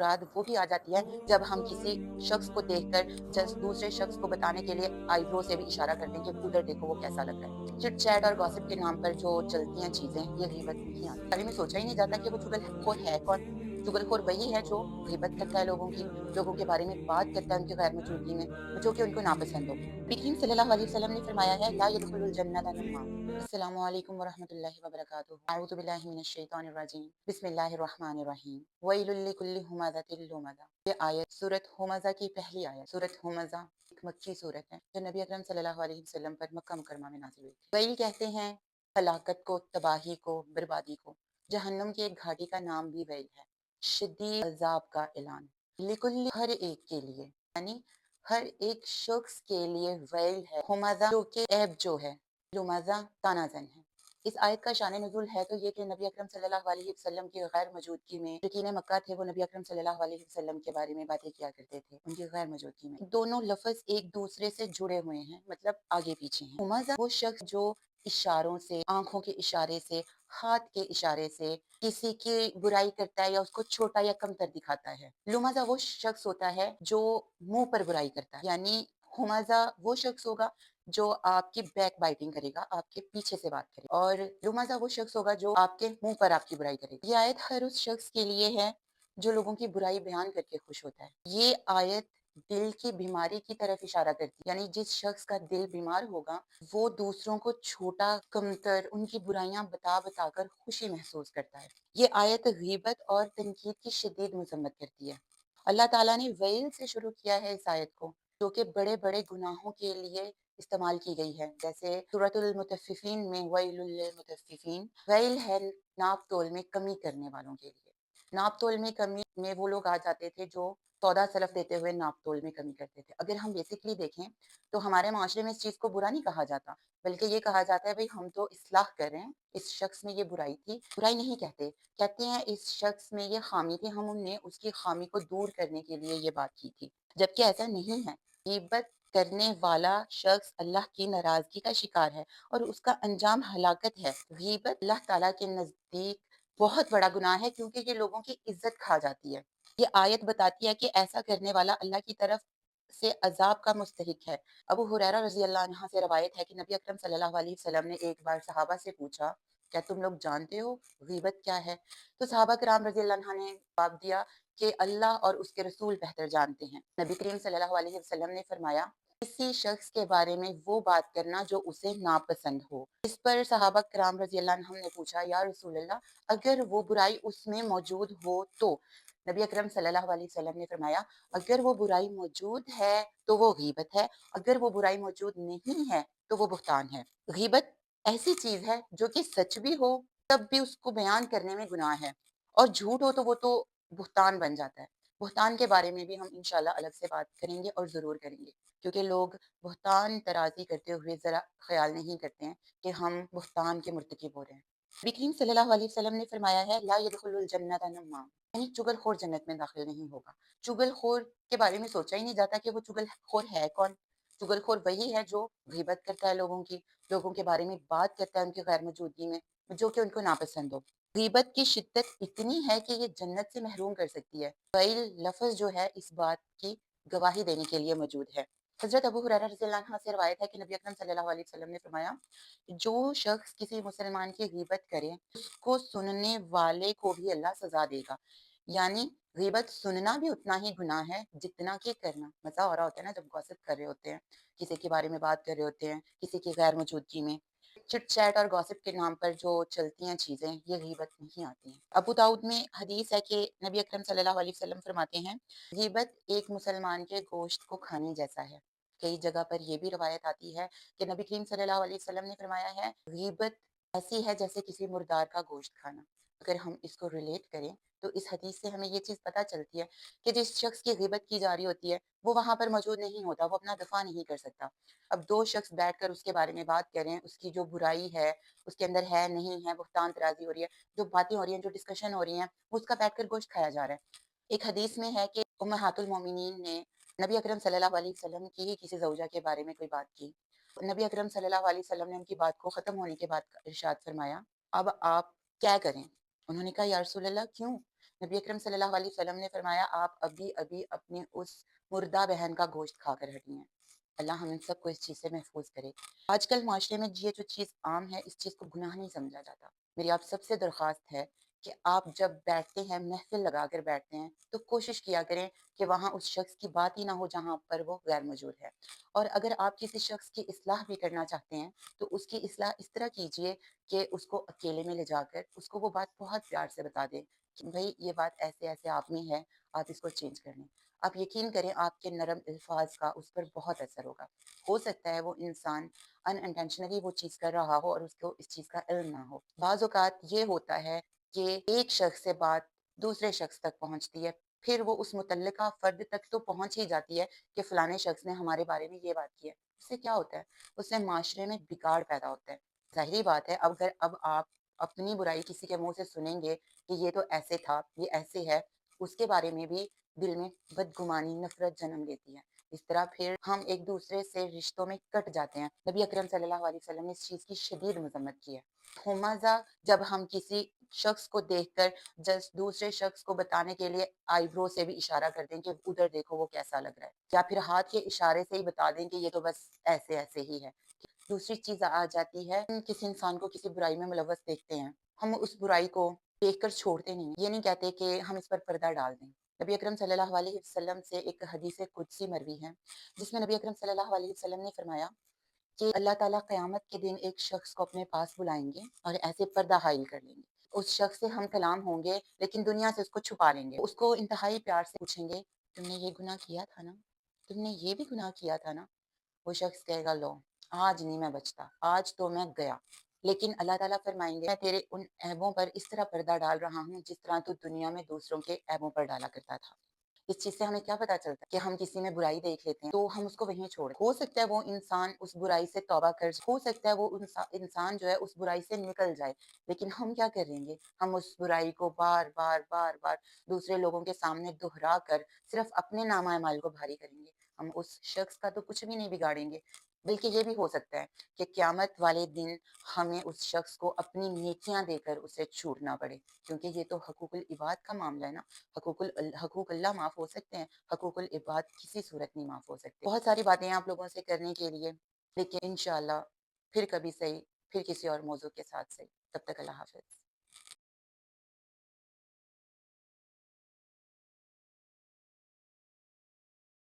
मुराद वो भी आ जाती है जब हम किसी शख्स को देखकर जस्ट दूसरे शख्स को बताने के लिए आईब्रो से भी इशारा करते हैं कि उधर देखो वो कैसा लग रहा है। चिट चैट और गॉसिप के नाम पर जो चलती हैं चीजें, ये गीबत नहीं आती। बारे में सोचा ही नहीं जाता कि वो चुगलखोर है कौन। चुगलखोर वही है जो गीबत करता है लोगों की, लोगों के बारे में बात करता है उनकी गैर मौजूदगी में, जो कि उनको नापसंद हो। नबी करीम सल्लल्लाहु अलैहि वसल्लम ने फरमाया है, ला यदखुलुल जन्नत नम्माम। अस्सलामु अलैकुम व रहमतुल्लाहि व बरकातुहू। अऊज़ु बिल्लाहि मिनश शैतानिर रजीम। बिस्मिल्लाहिर रहमानिर रहीम। वैलुल लिकुल्लि हुमाज़ातिल लुमज़ा। ये आयत सूरत हुमज़ा की पहली आयत। सूरत हुमज़ा एक मक्की सूरत है जो नबी अकरम सल्लल्लाहु अलैहि वसल्लम पर मक्का मुकरमा में नाज़िल हुई थी। वैल कहते हैं हलाकत को, तबाही को, बर्बादी को। जहन्नम की एक घाटी का नाम भी वैल है। शदीद अज़ाब का ऐलान। लिकुल्लि हर एक के लिए, यानी हर एक शख्स के लिए वैल है। हुमज़ा जो कि ऐब जो है, लुमज़ा तानाज़न है। इस आयत का शान नुज़ूल है तो ये कि नबी अकरम सल्लल्लाहु अलैहि वसल्लम की गैर मौजूदगी में मुशरिकीन मक्का थे, वो नबी अकरम सल्लल्लाहु अलैहि वसल्लम के बारे में बातें किया करते थे उनकी गैर मौजूदगी में। दोनों लफ्ज एक दूसरे से जुड़े हुए हैं, मतलब आगे पीछे हैं। हुमज़ा वो शख्स जो इशारों से, आंखों के इशारे से, हाथ के इशारे से किसी की बुराई करता है या उसको छोटा या कमतर दिखाता है। लुमज़ा वो शख्स होता है जो मुंह पर बुराई करता है, यानी हुमज़ा वो शख्स होगा जो आपकी बैक बाइटिंग करेगा, आपके पीछे से बात करेगा, और लुमज़ा वो शख्स होगा जो आपके मुंह पर आपकी बुराई करेगा। ये आयत हर उस शख्स के लिए है जो लोगों की बुराई बयान करके खुश होता है। ये आयत दिल की बीमारी की तरफ इशारा करती है, यानी जिस शख्स का दिल बीमार होगा वो दूसरों को छोटा, कमतर, उनकी बुराइयां बता बता कर खुशी महसूस करता है। ये आयत गीबत और तनकीद की शदीद मजम्मत करती है। अल्लाह ताला ने वैल से शुरू किया है इस आयत को, जो कि बड़े बड़े गुनाहों के लिए इस्तेमाल की गई है। जैसे सूरतुल मुतफ्फिफीन में वैलुल लिल मुतफ्फिफीन, वैल है नाप तोल में कमी करने वालों के लिए। नाप तोल में कमी में वो लोग आ जाते थे जो सौदा सलफ देते हुए नाप तोल में कमी करते थे। अगर हम बेसिकली देखें तो हमारे माशरे में इस चीज को बुरा नहीं कहा जाता, बल्कि ये कहा जाता है भाई हम तो इस्लाह कर रहे हैं, इस शख्स में ये बुराई थी। बुराई नहीं कहते, कहते हैं इस शख्स में ये खामी थी, हमने उसकी खामी को दूर करने के लिए ये बात की थी, जबकि ऐसा नहीं है। गीबत करने वाला शख्स अल्लाह की नाराजगी का शिकार है और उसका अंजाम हलाकत है। गीबत अल्लाह ताला के नजदीक बहुत बड़ा गुनाह है, क्योंकि ये लोगों की इज्जत खा जाती है। ये आयत बताती है कि ऐसा करने वाला अल्लाह की तरफ से अजाब का मुस्तहिक है। अबू हुरैरा रजी अल्लाह अन्हा से रवायत है कि नबी अकरम सल्लल्लाहु अलैहि वसल्लम ने एक बार सहाबा से पूछा, क्या तुम लोग जानते हो गीबत क्या है? तो सहाबा कराम रजी अल्लाह अन्हा ने जवाब दिया कि अल्लाह और उसके रसूल बेहतर जानते हैं। नबी करीम सल्लल्लाहु अलैहि वसल्लम ने फरमाया, किसी शख्स के बारे में वो बात करना जो उसे नापसंद हो। इस पर सहाबा कराम रजी अल्लाह अन्हुम ने पूछा, या रसूल अल्लाह, अगर वो बुराई उसमें मौजूद हो तो? नबी अकरम सल्लल्लाहु अलैहि वसल्लम ने फरमाया, अगर वो बुराई मौजूद है तो वो गीबत है, अगर वो बुराई मौजूद नहीं है तो वो बुहतान है। गीबत ऐसी चीज है जो कि सच भी हो तब भी उसको बयान करने में गुनाह है, और झूठ हो तो वो तो बुहतान बन जाता है। बुहतान के बारे में भी हम इंशाल्लाह अलग से बात करेंगे, और ज़रूर करेंगे, क्योंकि लोग बुहतान तराजी करते हुए ज़रा ख्याल नहीं करते हैं कि हम बुहतान के मुर्तकिब हो रहे हैं। नबी करीम सल्लल्लाहु अलैहि वसल्लम ने फरमाया है, ला यदखुलुल जन्नत नम्माम, यानी चुगलखोर जन्नत में दाखिल नहीं होगा। चुगलखोर के बारे में सोचा ही नहीं जाता कि वो चुगलखोर है कौन। चुगलखोर वही है जो गीबत करता है लोगों की, लोगों के बारे में बात करता है उनकी गैर मौजूदगी में, जो कि उनको नापसंद हो। गीबत की शिद्दत इतनी है कि ये जन्नत से महरूम कर सकती है। फ़ैल लफ्ज़ जो है इस बात की गवाही देने के लिए मौजूद है। हज़रत अबू हुरैरा रज़ियल्लाहु अन्हु से रवायत है कि नबी अकरम सल्लल्लाहु अलैहि वसल्लम ने फरमाया, जो शख्स किसी मुसलमान की गीबत करे उसको सुनने वाले को भी अल्लाह सजा देगा। यानी गीबत सुनना भी उतना ही गुनाह है जितना कि करना। मजा हो रहा होता है ना जब गॉसिप कर रहे होते हैं, किसी के बारे में बात कर रहे होते हैं किसी की गैर मौजूदगी में। चिट चैट और गॉसिप के नाम पर जो चलती हैं चीजें, ये गीबत नहीं आती हैं। अबू दाऊद में हदीस है कि नबी अकरम सल्लल्लाहु अलैहि वसल्लम फरमाते हैं, गीबत एक मुसलमान के गोश्त को खाने जैसा है। कई जगह पर यह भी रवायत आती है कि नबी करीम सल्लल्लाहु अलैहि वसल्लम ने फरमाया है, गीबत ऐसी है जैसे किसी मुर्दार का गोश्त खाना। अगर हम इसको रिलेट करें तो इस हदीस से हमें ये चीज़ पता चलती है कि जिस शख्स की गिबत की जा रही होती है वो वहाँ पर मौजूद नहीं होता, वो अपना दफा नहीं कर सकता। अब दो शख्स बैठकर उसके बारे में बात करें, उसकी जो बुराई है उसके अंदर है नहीं है, बुहतान तराजी हो रही है, जो बातें हो रही हैं, जो डिस्कशन हो रही हैं, उसका बैठकर गोश्त खाया जा रहा है। एक हदीस में है कि उम्महातुल मोमिनीन ने नबी अकरम सल्लल्लाहु अलैहि वसल्लम की ही किसी ज़ौजा के बारे में कोई बात की। नबी अकरम सल्लल्लाहु अलैहि वसल्लम ने उनकी बात को ख़त्म होने के बाद इरशाद फरमाया, अब आप क्या करें? उन्होंने कहा, या रसूल अल्लाह, क्यों? नबी अकरम सल्लल्लाहु अलैहि वसल्लम ने फरमाया, आप अभी अभी अपनी उस मुर्दा बहन का गोश्त खाकर हटी हैं। अल्लाह हम इन सबको इस चीज़ से महफूज करे। आजकल माशरे में ये जो चीज़ आम है, इस चीज़ को गुनाह नहीं समझा जाता। मेरी आप सबसे दरख्वास्त है कि आप जब बैठते हैं, महफिल लगाकर बैठते हैं, तो कोशिश किया करें कि वहाँ उस शख्स की बात ही ना हो जहाँ पर वो गैर मौजूद है। और अगर आप किसी शख्स की इस्लाह भी करना चाहते हैं, तो उसकी इस्लाह इस तरह कीजिए कि उसको अकेले में ले जाकर उसको वो बात बहुत प्यार से बता दें कि भई ये बात ऐसे-ऐसे आप में है, आप इसको चेंज कर लें। आप यकीन करें आपके नरम अल्फाज़ का उस पर बहुत असर होगा। हो सकता है वो इंसान अनइंटेंशनली वो चीज़ कर रहा हो और उसको इस चीज़ का इल्म ना हो। बाज़ औक़ात ये होता है कि एक शख्स से बात दूसरे शख्स तक पहुँचती है, फिर वो उस मुतल्लिका फ़र्द तक तो पहुँच ही जाती है कि फलाने शख्स ने हमारे बारे में ये बात की है। उससे क्या होता है? उससे माशरे में बिगाड़ पैदा होता है। ज़ाहिर-सी बात है अगर अब आप अपनी बुराई किसी के मुँह से सुनेंगे कि ये तो ऐसे था, ये ऐसे है, उसके बारे में भी दिल में बदगुमानी, नफ़रत जन्म लेती है। इस तरह फिर हम एक-दूसरे से रिश्तों में कट जाते हैं। नबी अकरम सल्लल्लाहु अलैहि वसल्लम ने इस चीज़ की शदीद मज़म्मत की है। होमाज़ा जब हम किसी शख्स को देखकर जस्ट दूसरे शख्स को बताने के लिए आईब्रो से भी इशारा कर दें कि उधर देखो वो कैसा लग रहा है, या फिर हाथ के इशारे से ही बता दें कि ये तो बस ऐसे-ऐसे ही है। दूसरी चीज़ आ जाती है, हम किसी इंसान को किसी बुराई में मुलव्वस देखते हैं, हम उस बुराई को देखकर छोड़ते नहीं हैं। ये नहीं कहते कि हम इस पर पर्दा डाल दें। नबी अकरम सल्लल्लाहु अलैहि वसल्लम से एक हदीस कुदसी मरवी है, जिसमें नबी अकरम सल्लल्लाहु अलैहि वसल्लम ने फरमाया कि अल्लाह ताला क़यामत के दिन एक शख्स को अपने पास बुलाएँगे और ऐसे पर्दा हाइल कर लेंगे। उस शख्स से हम कलाम होंगे, लेकिन दुनिया से उसको छुपा लेंगे। उसको इंतहाई प्यार से पूछेंगे, तुमने ये गुनाह किया था ना? तुमने ये भी गुनाह किया था ना? वो शख्स कहेगा, लो आज नहीं मैं बचता, आज तो मैं गया। लेकिन अल्लाह ताला फरमाएँगे, मैं तेरे उन ऐबों पर इस तरह पर्दा डाल रहा हूँ जिस तरह तू दुनिया में दूसरों के ऐबों पर डाला करता था। इस चीज़ से हमें क्या पता चलता है कि हम किसी में बुराई देख लेते हैं, तो हम उसको वहीं छोड़ दें। हो सकता है वो इंसान उस बुराई से तौबा कर हो सकता है वो इंसान जो है उस बुराई से निकल जाए, लेकिन हम क्या करेंगे? हम उस बुराई को बार-बार, बार-बार दूसरे लोगों के सामने दोहरा कर सिर्फ़ अपने नामा-ए-माल को भारी करेंगे। हम उस शख्स का तो कुछ भी नहीं बिगाड़ेंगे, बल्कि ये भी हो सकता है कि क़यामत वाले दिन हमें उस शख्स को अपनी नेकियाँ देकर उसे छूटना पड़े, क्योंकि ये तो हकूकुल इबाद का मामला है ना। हकूक अल्लाह माफ़ हो सकते हैं, हकूकुल इबाद किसी सूरत नहीं माफ़ हो सकते। बहुत सारी बातें हैं आप लोगों से करने के लिए, लेकिन इंशाअल्लाह फिर कभी सही, फिर किसी और मौज़ू के साथ सही। तब तक अल्लाह हाफ़िज़।